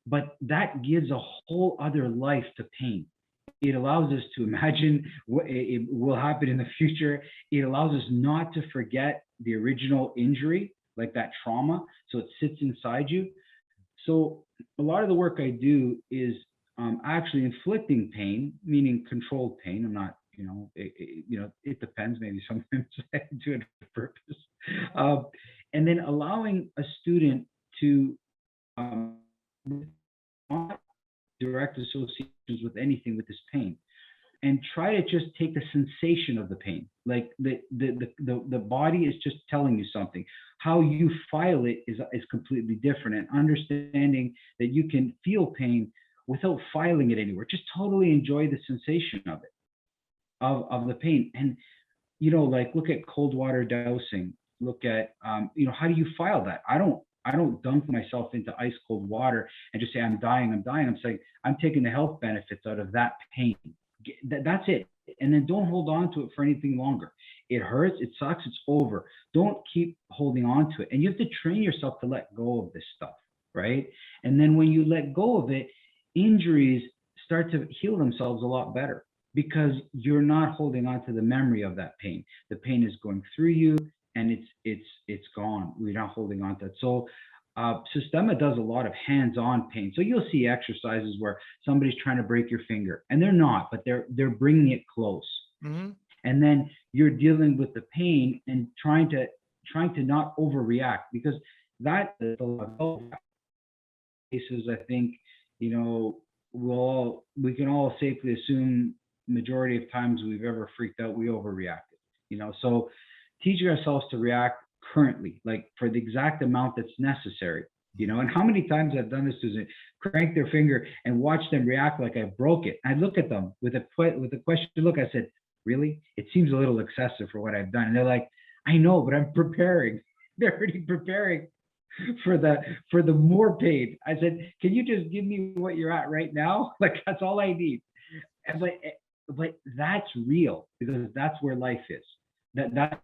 Speaker 2: But that gives a whole other life to pain. It allows us to imagine what it will happen in the future. It allows us not to forget the original injury, like that trauma, so it sits inside you. So a lot of the work I do is actually inflicting pain, meaning controlled pain. I'm not, it depends. Maybe sometimes I do it on purpose. And then allowing a student to not direct associations with anything with this pain, and try to just take the sensation of the pain. Like the body is just telling you something. How you file it is completely different, and understanding that you can feel pain without filing it anywhere. Just totally enjoy the sensation of it, of the pain. And look at cold water dousing. Look at how do you file that? I don't dunk myself into ice cold water and just say I'm dying. I'm saying I'm taking the health benefits out of that pain. That's it. And then don't hold on to it for anything longer. it hurts, it sucks, it's over. Don't keep holding on to it. And you have to train yourself to let go of this stuff, right? And then when you let go of it, injuries start to heal themselves a lot better because you're not holding on to the memory of that pain. The pain is going through you and it's gone. We're not holding on to it. So Systema does a lot of hands-on pain. So you'll see exercises where somebody's trying to break your finger and they're not, but they're bringing it close. Mm-hmm. And then you're dealing with the pain and trying to not overreact, because that is a lot of cases. I think, you know, we can all safely assume majority of times we've ever freaked out, we overreacted, you know. So teaching ourselves to react currently, like for the exact amount that's necessary, you know. And how many times I've done this, Susan, crank their finger and watch them react like I broke it. I look at them with a question look. I said, really? It seems a little excessive for what I've done. And they're like, I know, but I'm preparing. They're already preparing for the more pain. I said, can you just give me what you're at right now? Like, that's all I need. But that's real, because that's where life is. And that's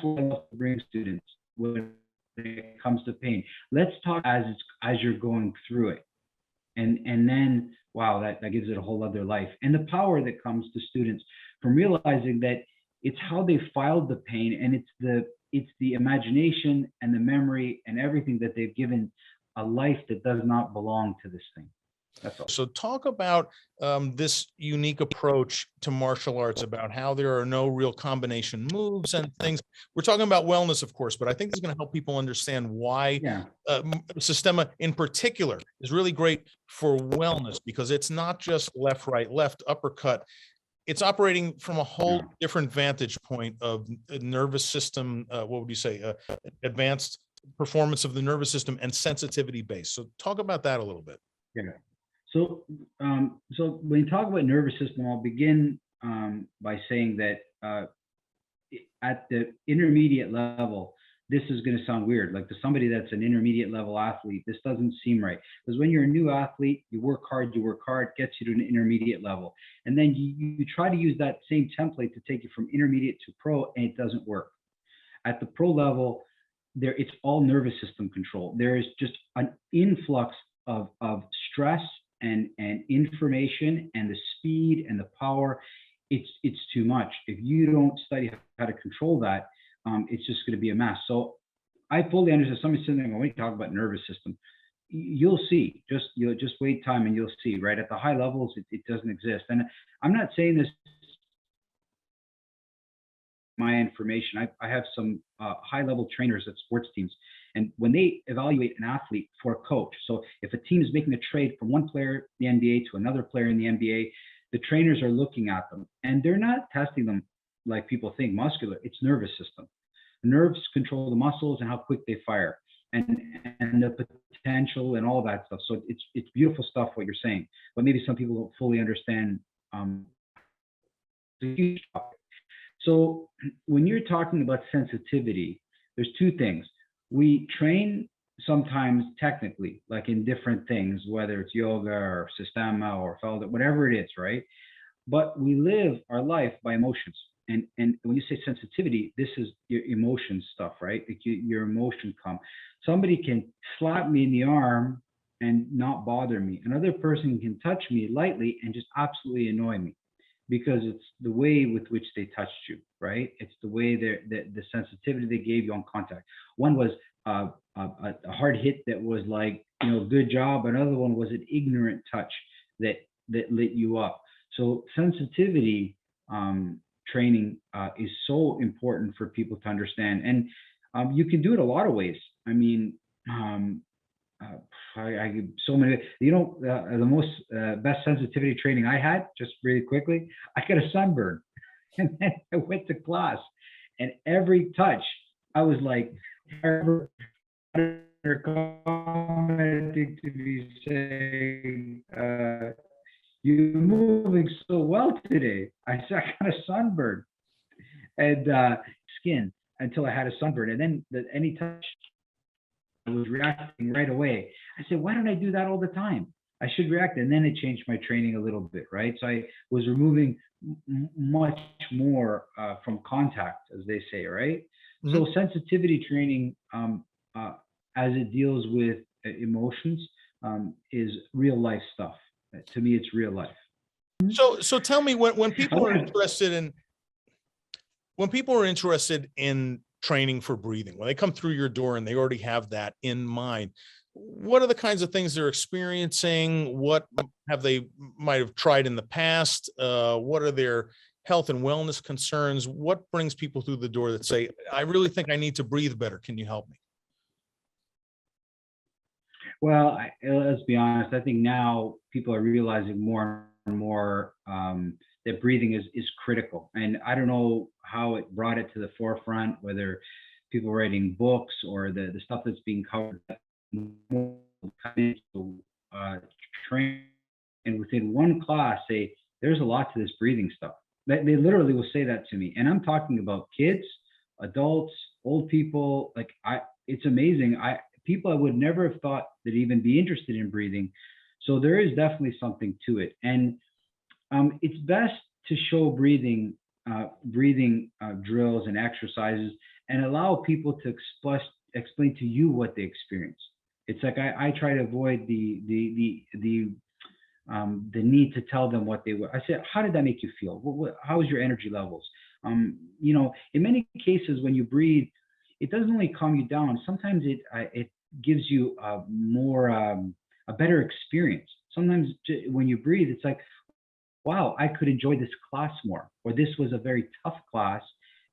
Speaker 2: what I love to bring students when it comes to pain. Let's talk as you're going through it. And then, wow, that gives it a whole other life. And the power that comes to students from realizing that it's how they filed the pain, and it's the imagination and the memory and everything that they've given a life that does not belong to this thing. That's all.
Speaker 1: So talk about this unique approach to martial arts, about how there are no real combination moves and things. We're talking about wellness, of course, but I think this is going to help people understand why Systema in particular is really great for wellness, because it's not just left, right, left, uppercut. It's operating from a whole different vantage point of nervous system. What would you say? Advanced performance of the nervous system and sensitivity based. So talk about that a little bit.
Speaker 2: Yeah. So when you talk about nervous system, I'll begin by saying that at the intermediate level, this is going to sound weird. Like, to somebody that's an intermediate level athlete, this doesn't seem right. Because when you're a new athlete, you work hard, gets you to an intermediate level. And then you try to use that same template to take you from intermediate to pro, and it doesn't work. At the pro level, it's all nervous system control. There is just an influx of stress and information, and the speed and the power. It's too much. If you don't study how to control that, it's just going to be a mess. So I fully understand. Somebody sitting there when you talk about nervous system, you'll see. Just wait time and you'll see. Right at the high levels, it doesn't exist. And I'm not saying this. My information. I have some high-level trainers at sports teams, and when they evaluate an athlete for a coach, so if a team is making a trade from one player in the NBA to another player in the NBA, the trainers are looking at them, and they're not testing them like people think muscular. It's nervous system. Nerves control the muscles and how quick they fire, and the potential and all that stuff. So it's beautiful stuff what you're saying, but maybe some people don't fully understand. It's a huge topic. So when you're talking about sensitivity, there's two things. We train sometimes technically, like in different things, whether it's yoga or Systema or Felder, whatever it is, right? But we live our life by emotions. And when you say sensitivity, this is your emotion stuff, right? Like your emotion come. Somebody can slap me in the arm and not bother me. Another person can touch me lightly and just absolutely annoy me, because it's the way with which they touched you, right? It's the way the sensitivity they gave you on contact. One was a hard hit that was like, you know, good job. Another one was an ignorant touch that lit you up. So sensitivity training is so important for people to understand. And you can do it a lot of ways. I mean, I so many, you know, the most best sensitivity training I had, just really quickly, I got a sunburn, and then I went to class, and every touch I was like, commenting to me saying, you're moving so well today. I said, I got a sunburn and skin until I had a sunburn, and then any touch I was reacting right away. I said, why don't I do that all the time? I should react. And then it changed my training a little bit, right? So I was removing much more from contact, as they say, right? So sensitivity training, as it deals with emotions, is real life stuff. To me, it's real life.
Speaker 1: So tell me, when people are
Speaker 2: Okay.
Speaker 1: interested in training for breathing, when they come through your door and they already have that in mind, what are the kinds of things they're experiencing? What have they might have tried in the past? What are their health and wellness concerns? What brings people through the door that say, I really think I need to breathe better. Can you help me?
Speaker 2: Well, let's be honest. I think now people are realizing more and more that breathing is critical. And I don't know how it brought it to the forefront, whether people writing books or the stuff that's being covered. Train, and within one class say, there's a lot to this breathing stuff. They literally will say that to me. And I'm talking about kids, adults, old people. Like, it's amazing. People I would never have thought that even be interested in breathing. So there is definitely something to it. And it's best to show breathing drills and exercises and allow people to explain to you what they experience. It's like I try to avoid the need to tell them what they were. I said, how did that make you feel? How was your energy levels? You know, in many cases when you breathe, it doesn't only calm you down. Sometimes it gives you a better experience. Sometimes when you breathe, it's like, wow, I could enjoy this class more, or this was a very tough class,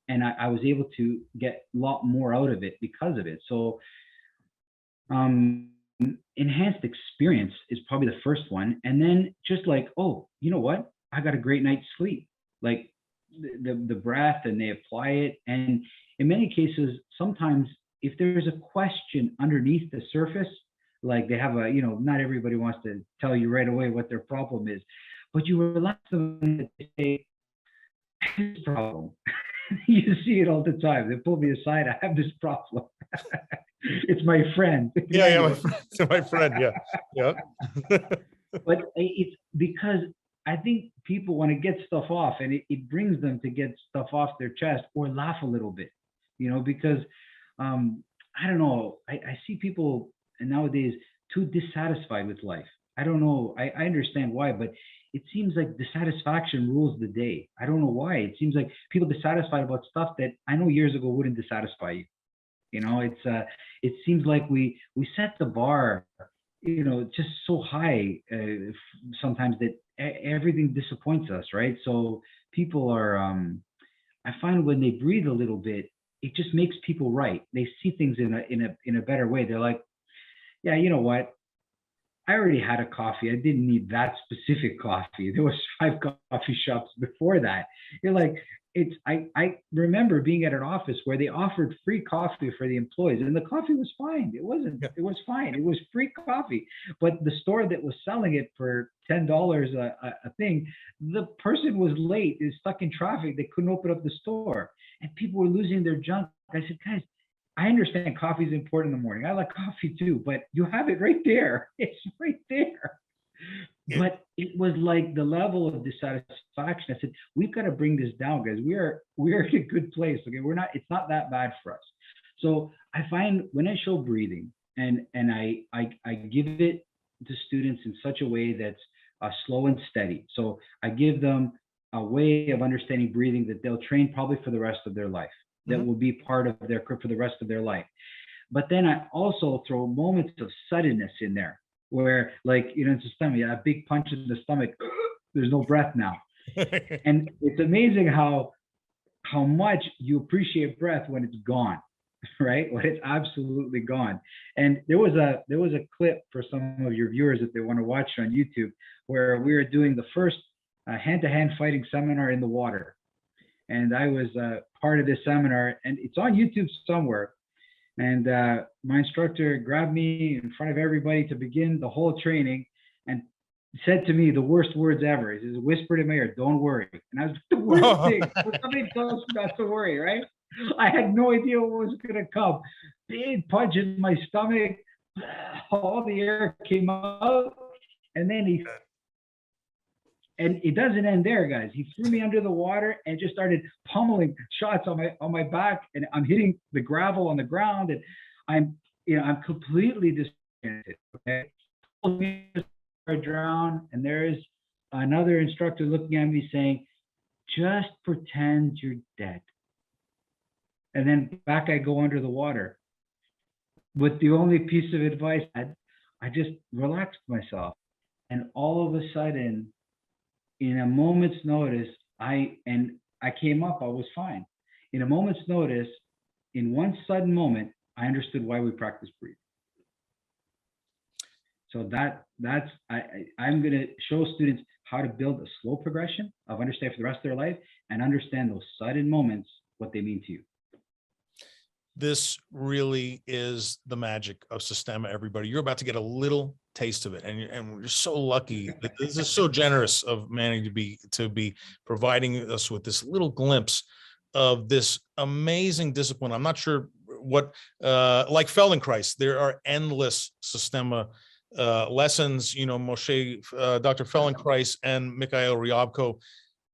Speaker 2: and I was able to get a lot more out of it because of it. So enhanced experience is probably the first one. And then just like, oh, you know what? I got a great night's sleep. Like the breath, and they apply it. And in many cases, sometimes if there's a question underneath the surface, like they have not everybody wants to tell you right away what their problem is, but you relax them and say, this problem. You see it all the time. They pull me aside. I have this problem. It's my friend.
Speaker 1: Yeah, my friend. Yeah.
Speaker 2: But it's because I think people want to get stuff off, and it brings them to get stuff off their chest or laugh a little bit, because I don't know. I see people nowadays too dissatisfied with life. I don't know. I understand why, but it seems like dissatisfaction rules the day. I don't know why. It seems like people dissatisfied about stuff that I know years ago wouldn't dissatisfy you. It seems like we set the bar, just so high sometimes that everything disappoints us, right? So people are, I find when they breathe a little bit, it just makes people right. They see things in a better way. They're like, yeah, you know what? I already had a coffee. I didn't need that specific coffee. There was 5 coffee shops before that. You're like, I remember being at an office where they offered free coffee for the employees, and the coffee was fine. It was fine. It was free coffee. But the store that was selling it for $10 a thing, the person was late, is stuck in traffic. They couldn't open up the store, and people were losing their junk. I said, guys, I understand coffee is important in the morning. I like coffee too, but you have it right there. It's right there. Yeah. But it was like the level of dissatisfaction. I said, we've got to bring this down, guys. We are in a good place. Okay, it's not that bad for us. So I find when I show breathing and I give it to students in such a way that's slow and steady. So I give them a way of understanding breathing that they'll train probably for the rest of their life. That will be part of for the rest of their life. But then I also throw moments of suddenness in there where, like, in Systema, a big punch in the stomach, there's no breath now. And it's amazing how much you appreciate breath when it's gone, right? When it's absolutely gone. And there was a clip for some of your viewers if they want to watch on YouTube where we were doing the first hand-to-hand fighting seminar in the water. And I was part of this seminar, and it's on YouTube somewhere. And my instructor grabbed me in front of everybody to begin the whole training and said to me the worst words ever. He says, whispered in my ear, don't worry. And I was the worst thing. Somebody tells me not to worry, right? I had no idea what was going to come. Big punch in my stomach. All the air came out. And then and it doesn't end there, guys. He threw me under the water and just started pummeling shots on my back, and I'm hitting the gravel on the ground, and I'm completely disoriented. Okay, I drown, and there's another instructor looking at me saying, "Just pretend you're dead." And then back I go under the water. With the only piece of advice, I just relaxed myself, and all of a sudden, in a moment's notice, I came up, I was fine. In a moment's notice, in one sudden moment, I understood why we practice breathing. So I'm going to show students how to build a slow progression of understanding for the rest of their life, and understand those sudden moments, what they mean to you.
Speaker 1: This really is the magic of Systema, everybody. You're about to get a little taste of it, and we're so lucky that this is so generous of Manny to be providing us with this little glimpse of this amazing discipline. I'm not sure what, like Feldenkrais, there are endless Systema lessons. You know, Moshe, Dr. Feldenkrais and Mikhail Ryabko,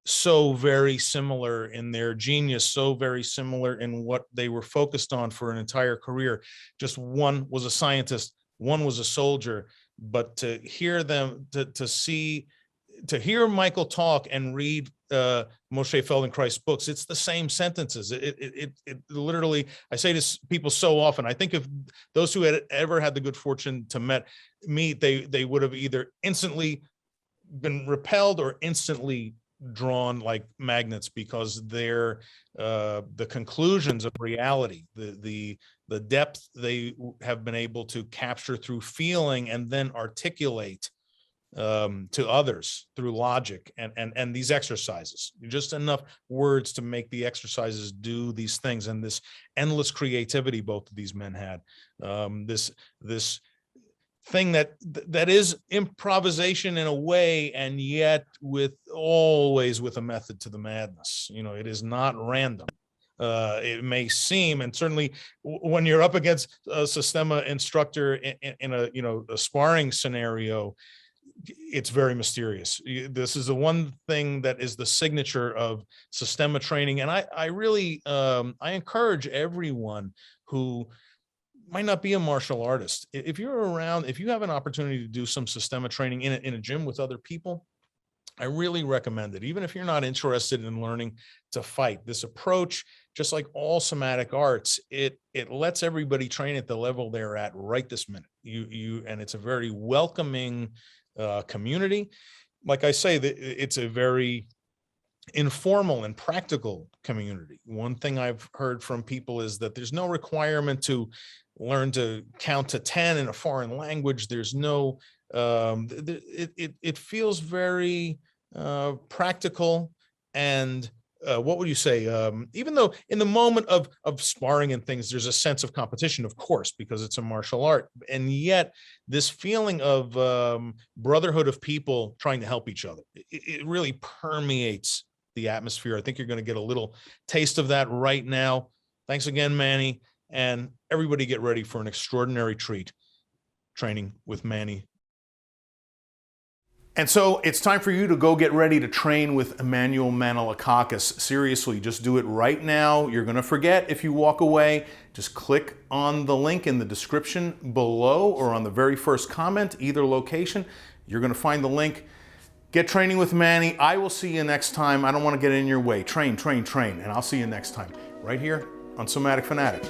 Speaker 1: so very similar in their genius, so very similar in what they were focused on for an entire career. Just one was a scientist, one was a soldier, but to hear them, to hear Michael talk and read Moshe Feldenkrais books, it's the same sentences. It literally, I say to people so often, I think if those who had ever had the good fortune to meet, they would have either instantly been repelled or instantly drawn like magnets, because they're the conclusions of reality, the depth they have been able to capture through feeling and then articulate to others through logic and these exercises, just enough words to make the exercises do these things, and this endless creativity both of these men had, this thing that is improvisation in a way, and yet always with a method to the madness. You know, it is not random. It may seem, and certainly when you're up against a Systema instructor in a sparring scenario, it's very mysterious. This is the one thing that is the signature of Systema training, and I really I encourage everyone who might not be a martial artist, if you're around, if you have an opportunity to do some Systema training in a gym with other people, I really recommend it. Even if you're not interested in learning to fight, this approach, just like all somatic arts, it lets everybody train at the level they're at right this minute. And it's a very welcoming community. Like I say, it's a very informal and practical community. One thing I've heard from people is that there's no requirement to learn to count to 10 in a foreign language. There's no, it feels very practical. And what would you say? Even though in the moment of sparring and things, there's a sense of competition, of course, because it's a martial art. And yet this feeling of brotherhood of people trying to help each other, it really permeates the atmosphere. I think you're going to get a little taste of that right now. Thanks again, Manny. And everybody get ready for an extraordinary treat, training with Manny. And so it's time for you to go get ready to train with Emmanuel Manolakakis. Seriously, just do it right now. You're going to forget if you walk away. Just click on the link in the description below or on the very first comment, either location. You're going to find the link. Get training with Manny. I will see you next time. I don't want to get in your way. Train, train, train. And I'll see you next time right here on Somatic Fanatic.